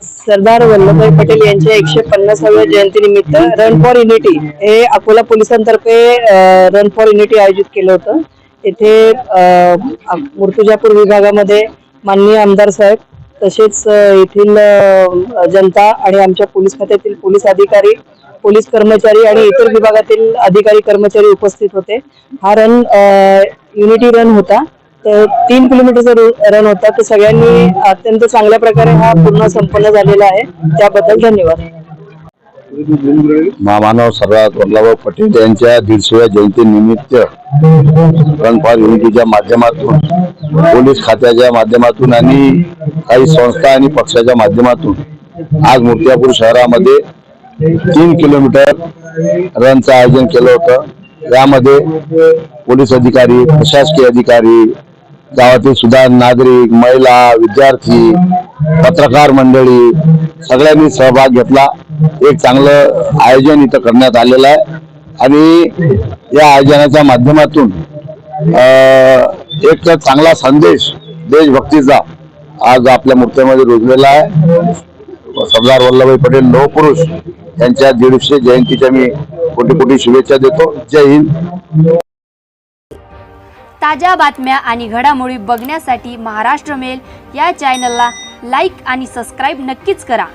सरदार वल्लभभाई पटेल यांच्या 150व्या जयंतीनिमित्त run for unity हे अकोला पोलिसांतर्फे रन फॉर युनिटी आयोजित केलं होतं। येथे मूर्तिजापूर विभागामध्ये माननीय आमदार साहेब तसेच येथील जनता आणि आमच्या पोलीस खात्यातील पोलीस अधिकारी, पोलीस कर्मचारी आणि इतर विभागातील अधिकारी कर्मचारी उपस्थित होते। हा रन युनिटी रन होता। 3 किलोमीटरचा रन होता। तर सगळ्यांनी अत्यंत चांगल्या प्रकारे हा पूर्ण संपन्न झालेला आहे, त्याबद्दल धन्यवाद। महामानव सरदार वल्लभभाई पटेल यांच्या 150व्या जयंतीनिमित्त रन फॉर युनिटीच्या माध्यमातून, पोलीस खात्याच्या माध्यमातून आणि काही संस्था आणि पक्षाच्या माध्यमातून आज मूर्तिजापूर शहरामध्ये 3 किलोमीटर रनचं आयोजन केलं होतं। यामध्ये पोलीस अधिकारी, प्रशासकीय अधिकारी, गावातील सुधार नागरिक, महिला, विद्यार्थी, पत्रकार मंडळी सगळ्यांनी सहभाग घेतला। एक चांगलं आयोजन इथं करण्यात आलेलं आहे आणि या आयोजनाच्या माध्यमातून एक चांगला संदेश देशभक्तीचा आज आपल्या मूर्तीमध्ये रुजलेला आहे। सरदार वल्लभभाई पटेल लोहपुरुष यांच्या 150 जयंतीच्या मी कोटी कोटी शुभेच्छा देतो। जय हिंद। ताज्या बातम्या आणि घडामोडी बघण्यासाठी महाराष्ट्र मेल या चॅनलला लाईक आणि सबस्क्राईब नक्कीच करा।